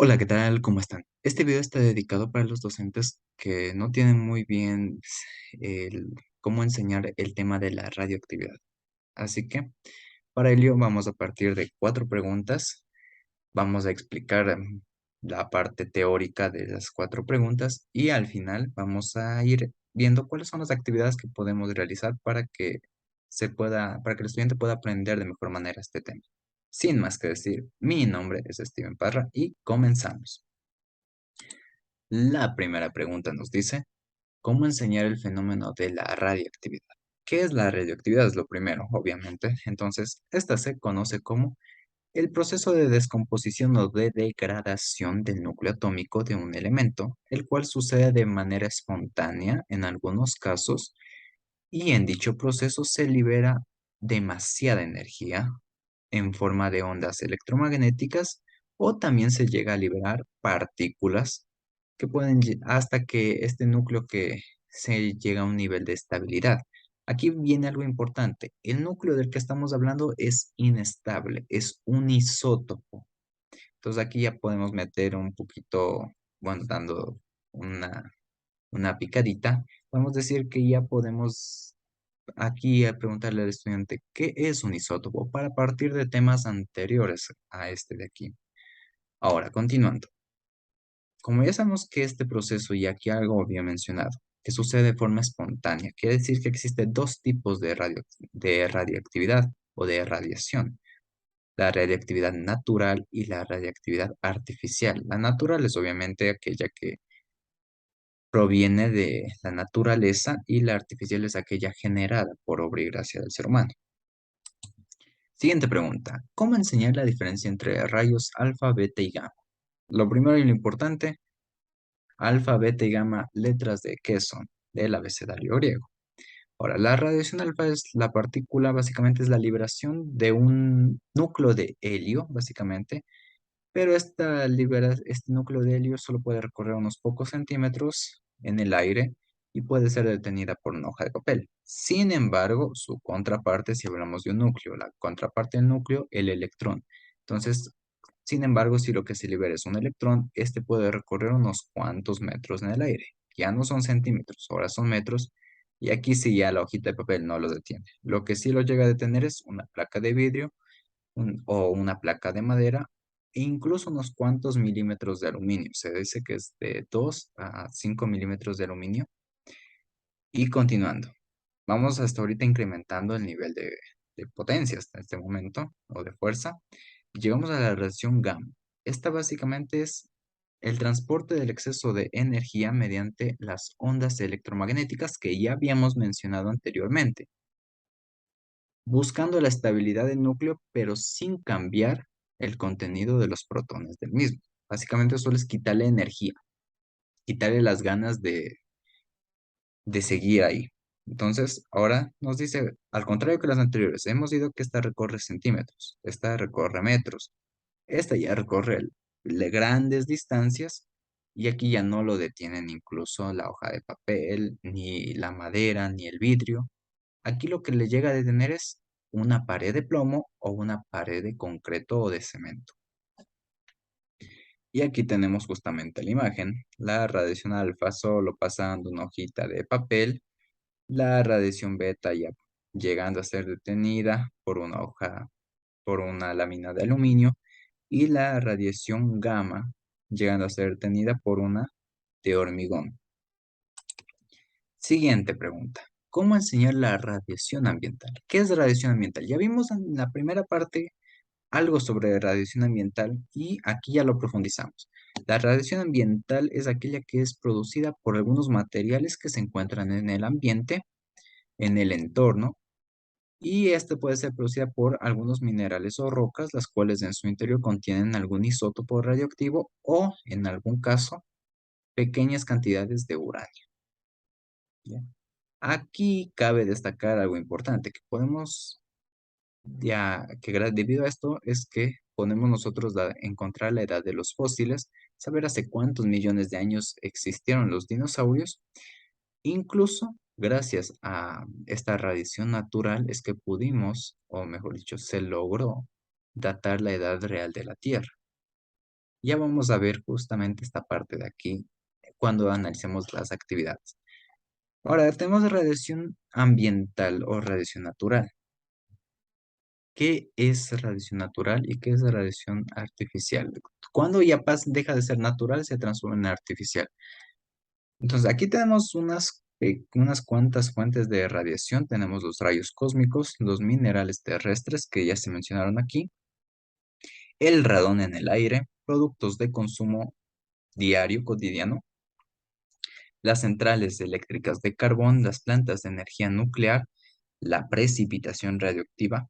Hola, ¿qué tal? ¿Cómo están? Este video está dedicado para los docentes que no tienen muy bien el cómo enseñar el tema de la radioactividad. Así que para ello vamos a partir de 4 preguntas. Vamos a explicar la parte teórica de las 4 preguntas y al final vamos a ir viendo cuáles son las actividades que podemos realizar para que el estudiante pueda aprender de mejor manera este tema. Sin más que decir, mi nombre es Steven Parra y comenzamos. La primera pregunta nos dice, ¿cómo enseñar el fenómeno de la radioactividad? ¿Qué es la radioactividad? Es lo primero, obviamente. Entonces, esta se conoce como el proceso de descomposición o de degradación del núcleo atómico de un elemento, el cual sucede de manera espontánea en algunos casos, y en dicho proceso se libera demasiada energía en forma de ondas electromagnéticas o también se llega a liberar partículas que hasta que este núcleo que se llega a un nivel de estabilidad. Aquí viene algo importante. El núcleo del que estamos hablando es inestable, es un isótopo. Entonces aquí ya podemos meter un poquito, bueno, dando una, una picadita, podemos decir que ya podemos aquí a preguntarle al estudiante qué es un isótopo para partir de temas anteriores a este de aquí. Ahora, continuando. Como ya sabemos que este proceso, y aquí algo había mencionado, que sucede de forma espontánea, quiere decir que existen dos tipos de radioactividad o de radiación. La radioactividad natural y la radioactividad artificial. La natural es obviamente aquella que proviene de la naturaleza y la artificial es aquella generada por obra y gracia del ser humano. Siguiente pregunta. ¿Cómo enseñar la diferencia entre rayos alfa, beta y gamma? Lo primero y lo importante, alfa, beta y gamma, letras de qué son, del abecedario griego. Ahora, la radiación alfa es la partícula, básicamente es la liberación de un núcleo de helio, básicamente, pero este núcleo de helio solo puede recorrer unos pocos centímetros en el aire y puede ser detenida por una hoja de papel. Sin embargo, su contraparte, si hablamos de un núcleo, la contraparte del núcleo, el electrón. Entonces, sin embargo, si lo que se libera es un electrón, este puede recorrer unos cuantos metros en el aire. Ya no son centímetros, ahora son metros. Y aquí sí ya la hojita de papel no lo detiene. Lo que sí lo llega a detener es una placa de vidrio o una placa de madera e incluso unos cuantos milímetros de aluminio. Se dice que es de 2 a 5 milímetros de aluminio. Y continuando, vamos hasta ahorita incrementando el nivel de potencia hasta este momento o de fuerza. Llegamos a la radiación gamma. Esta básicamente es el transporte del exceso de energía mediante las ondas electromagnéticas que ya habíamos mencionado anteriormente, buscando la estabilidad del núcleo, pero sin cambiar el contenido de los protones del mismo. Básicamente solo es quitarle energía, quitarle las ganas de seguir ahí. Entonces, ahora nos dice, al contrario que las anteriores, hemos ido que esta recorre centímetros, esta recorre metros, esta ya recorre grandes distancias y aquí ya no lo detienen incluso la hoja de papel, ni la madera, ni el vidrio. Aquí lo que le llega a detener es una pared de plomo o una pared de concreto o de cemento. Y aquí tenemos justamente la imagen. La radiación alfa solo pasando una hojita de papel. La radiación beta ya llegando a ser detenida por una hoja, por una lámina de aluminio. Y la radiación gamma llegando a ser detenida por una de hormigón. Siguiente pregunta. ¿Cómo enseñar la radiación ambiental? ¿Qué es radiación ambiental? Ya vimos en la primera parte algo sobre radiación ambiental y aquí ya lo profundizamos. La radiación ambiental es aquella que es producida por algunos materiales que se encuentran en el ambiente, en el entorno, y esta puede ser producida por algunos minerales o rocas, las cuales en su interior contienen algún isótopo radioactivo o, en algún caso, pequeñas cantidades de uranio. ¿Ya? Aquí cabe destacar algo importante, que podemos, debido a esto es que podemos nosotros encontrar la edad de los fósiles, saber hace cuántos millones de años existieron los dinosaurios, incluso gracias a esta radiación natural es que pudimos, o mejor dicho, se logró datar la edad real de la Tierra. Ya vamos a ver justamente esta parte de aquí cuando analicemos las actividades. Ahora, tenemos radiación ambiental o radiación natural. ¿Qué es radiación natural y qué es radiación artificial? Cuando ya deja de ser natural, se transforma en artificial. Entonces, aquí tenemos unas cuantas fuentes de radiación. Tenemos los rayos cósmicos, los minerales terrestres, que ya se mencionaron aquí, el radón en el aire, productos de consumo diario, cotidiano, las centrales eléctricas de carbón, las plantas de energía nuclear, la precipitación radioactiva,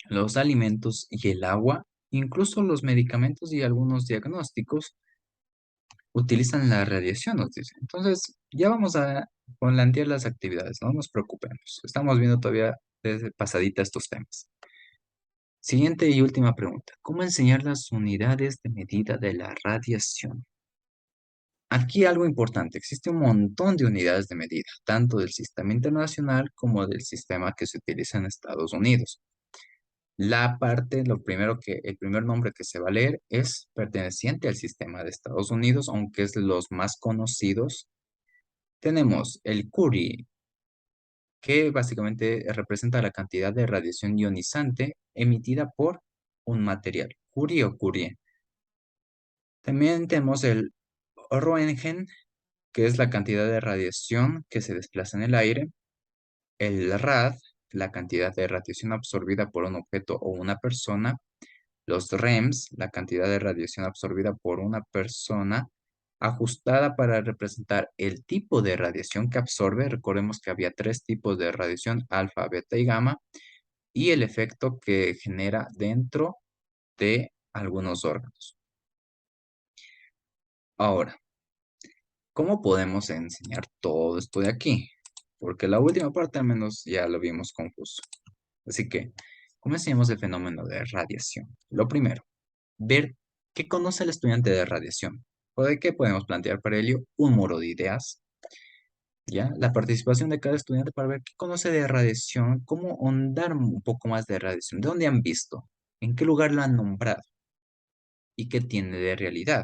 los alimentos y el agua, incluso los medicamentos y algunos diagnósticos utilizan la radiación, nos dicen. Entonces, ya vamos a plantear las actividades, no nos preocupemos. Estamos viendo todavía desde pasadita estos temas. Siguiente y última pregunta. ¿Cómo enseñar las unidades de medida de la radiación? Aquí algo importante, existe un montón de unidades de medida, tanto del sistema internacional como del sistema que se utiliza en Estados Unidos. El primer nombre que se va a leer es perteneciente al sistema de Estados Unidos, aunque es de los más conocidos. Tenemos el Curie, que básicamente representa la cantidad de radiación ionizante emitida por un material, Curie o Curie. También tenemos el Roentgen, que es la cantidad de radiación que se desplaza en el aire. El rad, la cantidad de radiación absorbida por un objeto o una persona. Los REMS, la cantidad de radiación absorbida por una persona, ajustada para representar el tipo de radiación que absorbe. Recordemos que había tres tipos de radiación, alfa, beta y gamma, y el efecto que genera dentro de algunos órganos. Ahora, ¿cómo podemos enseñar todo esto de aquí? Porque la última parte al menos ya lo vimos confuso. Así que, ¿cómo enseñamos el fenómeno de radiación? Lo primero, ver qué conoce el estudiante de radiación. ¿O de qué podemos plantear para ello? Un muro de ideas, ¿ya? La participación de cada estudiante para ver qué conoce de radiación, cómo ahondar un poco más de radiación, de dónde han visto, en qué lugar lo han nombrado y qué tiene de realidad.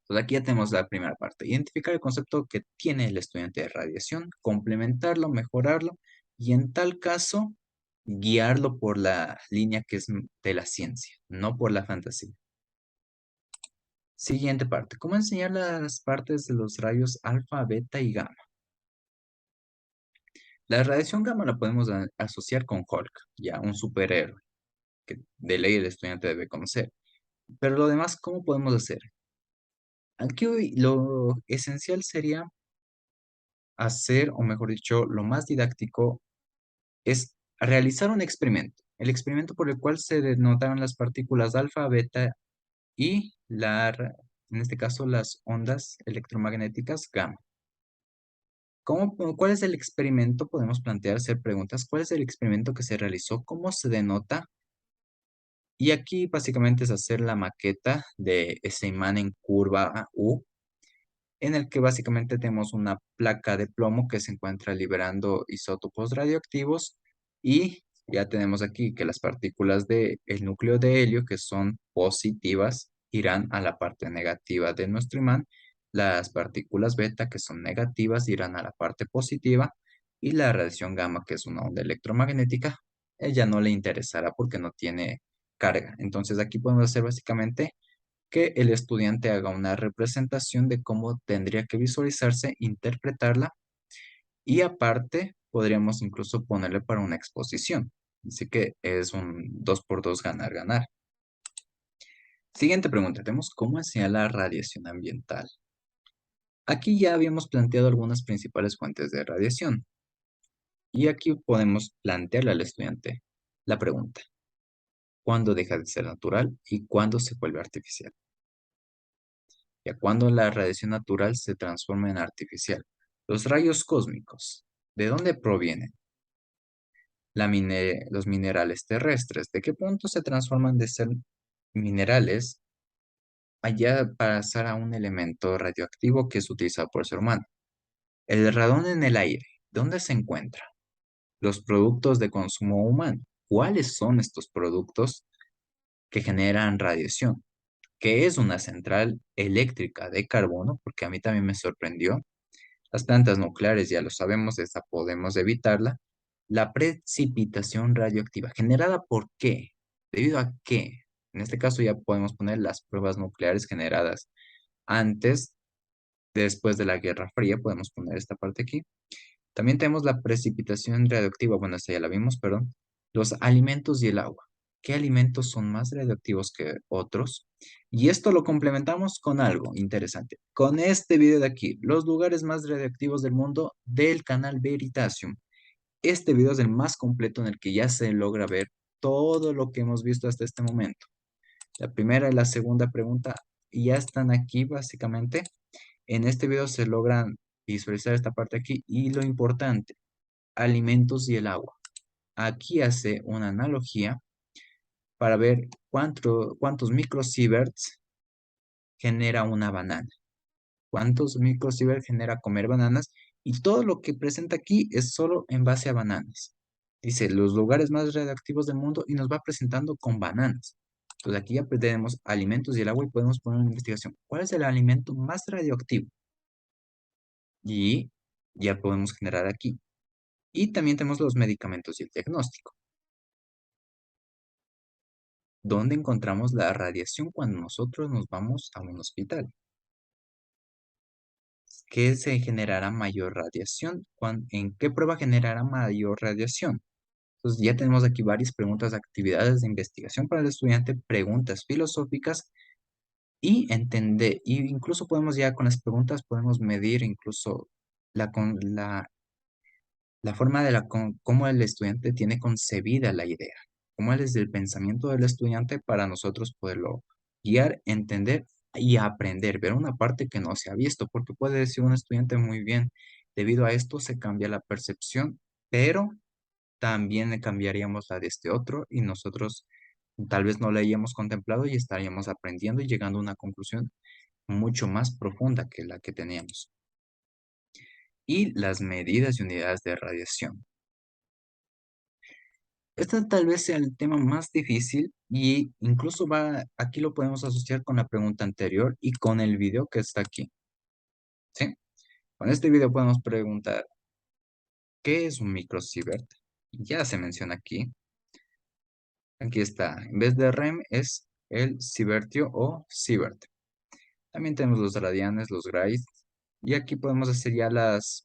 Pues aquí ya tenemos la primera parte. Identificar el concepto que tiene el estudiante de radiación, complementarlo, mejorarlo y en tal caso guiarlo por la línea que es de la ciencia, no por la fantasía. Siguiente parte. ¿Cómo enseñar las partes de los rayos alfa, beta y gamma? La radiación gamma la podemos asociar con Hulk, ya un superhéroe que de ley el estudiante debe conocer. Pero lo demás, ¿cómo podemos hacer? Aquí lo esencial sería hacer, o mejor dicho, lo más didáctico es realizar un experimento. El experimento por el cual se denotaron las partículas alfa, beta y en este caso las ondas electromagnéticas gamma. ¿Cuál es el experimento? Podemos plantear, hacer preguntas. ¿Cuál es el experimento que se realizó? ¿Cómo se denota? Y aquí básicamente es hacer la maqueta de ese imán en curva U, en el que básicamente tenemos una placa de plomo que se encuentra liberando isótopos radioactivos y ya tenemos aquí que las partículas del núcleo de helio, que son positivas, irán a la parte negativa de nuestro imán. Las partículas beta, que son negativas, irán a la parte positiva. Y la radiación gamma, que es una onda electromagnética, ella no le interesará porque no tiene carga. Entonces aquí podemos hacer básicamente que el estudiante haga una representación de cómo tendría que visualizarse, interpretarla y aparte podríamos incluso ponerle para una exposición. Así que es un 2 por 2 ganar, ganar. Siguiente pregunta, tenemos cómo enseñar la radiación ambiental. Aquí ya habíamos planteado algunas principales fuentes de radiación y aquí podemos plantearle al estudiante la pregunta, ¿cuándo deja de ser natural y cuándo se vuelve artificial? Ya cuando la radiación natural se transforma en artificial. Los rayos cósmicos, ¿de dónde provienen? Los minerales terrestres, ¿de qué punto se transforman de ser minerales allá pasar a un elemento radioactivo que es utilizado por el ser humano? El radón en el aire, ¿dónde se encuentra? Los productos de consumo humano, ¿cuáles son estos productos? que generan radiación. ¿Qué es una central eléctrica de carbono? Porque a mí también me sorprendió. Las plantas nucleares, ya lo sabemos, esa podemos evitarla. La precipitación radioactiva, ¿generada por qué? ¿Debido a qué? En este caso ya podemos poner las pruebas nucleares generadas antes, después de la Guerra Fría, podemos poner esta parte aquí. También tenemos la precipitación radioactiva, bueno, esta ya la vimos, perdón. Los alimentos y el agua. ¿Qué alimentos son más radioactivos que otros? Y esto lo complementamos con algo interesante. Con este video de aquí, los lugares más radioactivos del mundo del canal Veritasium. Este video es el más completo en el que ya se logra ver todo lo que hemos visto hasta este momento. La primera y la segunda pregunta ya están aquí básicamente. En este video se logran visualizar esta parte aquí y lo importante, alimentos y el agua. Aquí hace una analogía para ver cuántos microsieverts genera una banana. Cuántos microsieverts genera comer bananas. Y todo lo que presenta aquí es solo en base a bananas. Dice los lugares más radioactivos del mundo y nos va presentando con bananas. Entonces aquí ya tenemos alimentos y el agua y podemos poner una investigación. ¿Cuál es el alimento más radioactivo? Y ya podemos generar aquí. Y también tenemos los medicamentos y el diagnóstico. ¿Dónde encontramos la radiación cuando nosotros nos vamos a un hospital? ¿Qué se generará mayor radiación? ¿En qué prueba generará mayor radiación? Entonces ya tenemos aquí varias preguntas, actividades de investigación para el estudiante, preguntas filosóficas y entender, y incluso podemos ya con las preguntas podemos medir incluso la forma de cómo el estudiante tiene concebida la idea, cómo es el pensamiento del estudiante para nosotros poderlo guiar, entender y aprender, ver una parte que no se ha visto, porque puede decir un estudiante muy bien, debido a esto se cambia la percepción, pero también le cambiaríamos la de este otro y nosotros tal vez no la hayamos contemplado y estaríamos aprendiendo y llegando a una conclusión mucho más profunda que la que teníamos. Y las medidas y unidades de radiación. Este tal vez sea el tema más difícil y incluso aquí lo podemos asociar con la pregunta anterior y con el video que está aquí. ¿Sí? Con este video podemos preguntar, ¿qué es un microsievert? Ya se menciona aquí. Aquí está. En vez de REM es el sievertio o sievert. También tenemos los radianes, los grays. Y aquí podemos hacer ya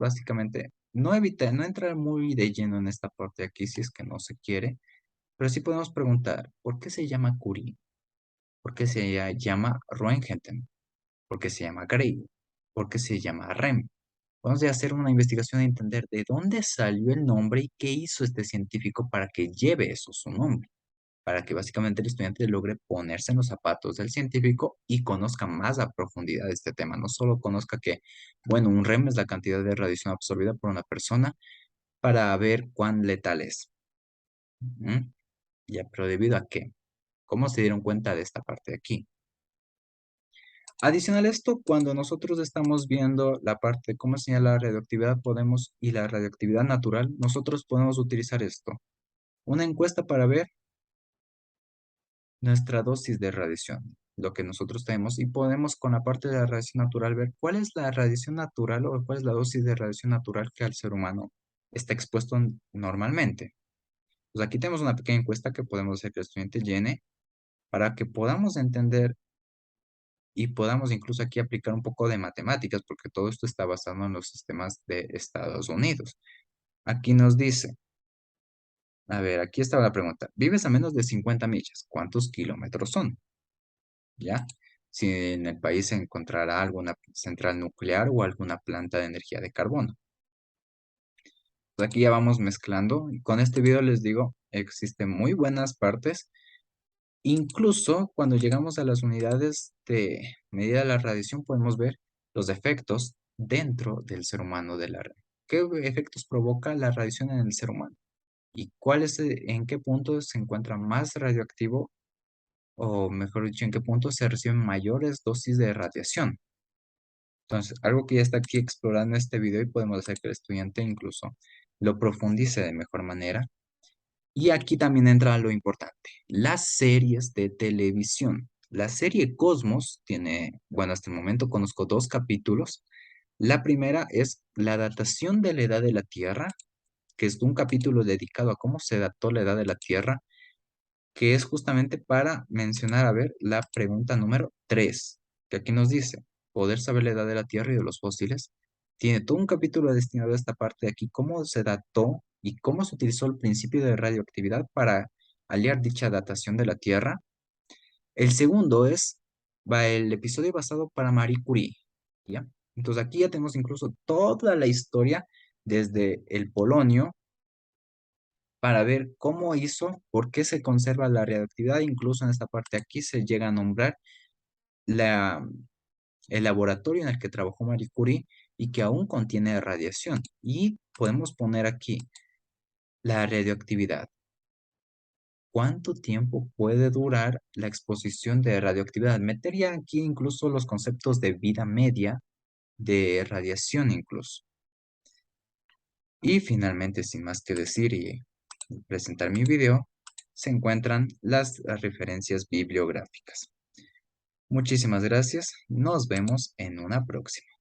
básicamente, no entrar muy de lleno en esta parte de aquí si es que no se quiere. Pero sí podemos preguntar, ¿por qué se llama Curie? ¿Por qué se llama Roentgen? ¿Por qué se llama Gray? ¿Por qué se llama REM? Vamos a hacer una investigación y entender de dónde salió el nombre y qué hizo este científico para que lleve eso su nombre. Para que básicamente el estudiante logre ponerse en los zapatos del científico y conozca más a profundidad de este tema. No solo conozca que, bueno, un REM es la cantidad de radiación absorbida por una persona para ver cuán letal es. ¿Mm? Ya, pero ¿debido a qué? ¿Cómo se dieron cuenta de esta parte de aquí? Adicional a esto, cuando nosotros estamos viendo la parte de cómo señala la radioactividad y la radioactividad natural, nosotros podemos utilizar esto. Una encuesta para ver nuestra dosis de radiación, lo que nosotros tenemos, y podemos con la parte de la radiación natural ver cuál es la radiación natural o cuál es la dosis de radiación natural que al ser humano está expuesto normalmente. Pues aquí tenemos una pequeña encuesta que podemos hacer que el estudiante llene para que podamos entender y podamos incluso aquí aplicar un poco de matemáticas, porque todo esto está basado en los sistemas de Estados Unidos. Aquí nos dice, a ver, aquí estaba la pregunta, ¿vives a menos de 50 millas? ¿Cuántos kilómetros son? ¿Ya? Si en el país se encontrará alguna central nuclear o alguna planta de energía de carbono. Pues aquí ya vamos mezclando y con este video les digo, existen muy buenas partes. Incluso cuando llegamos a las unidades de medida de la radiación, podemos ver los efectos dentro del ser humano de la red. ¿Qué efectos provoca la radiación en el ser humano? ¿Y en qué punto se encuentra más radioactivo? O mejor dicho, ¿en qué punto se reciben mayores dosis de radiación? Entonces, algo que ya está aquí explorando en este video y podemos hacer que el estudiante incluso lo profundice de mejor manera Y aquí también entra lo importante, las series de televisión. La serie Cosmos tiene, bueno, hasta el momento conozco dos capítulos. La primera es la datación de la edad de la Tierra, que es un capítulo dedicado a cómo se dató la edad de la Tierra, que es justamente para mencionar, a ver, la pregunta número 3 que aquí nos dice, poder saber la edad de la Tierra y de los fósiles. Tiene todo un capítulo destinado a esta parte de aquí, cómo se dató y cómo se utilizó el principio de radioactividad para aliar dicha datación de la Tierra. El segundo va el episodio basado para Marie Curie, ¿ya? Entonces aquí ya tenemos incluso toda la historia desde el polonio para ver cómo hizo, por qué se conserva la radioactividad. Incluso en esta parte aquí se llega a nombrar la, el laboratorio en el que trabajó Marie Curie y que aún contiene radiación. Y podemos poner aquí la radioactividad. ¿Cuánto tiempo puede durar la exposición de radioactividad? Metería aquí incluso los conceptos de vida media, de radiación incluso. Y finalmente, sin más que decir y presentar mi video, se encuentran las referencias bibliográficas. Muchísimas gracias. Nos vemos en una próxima.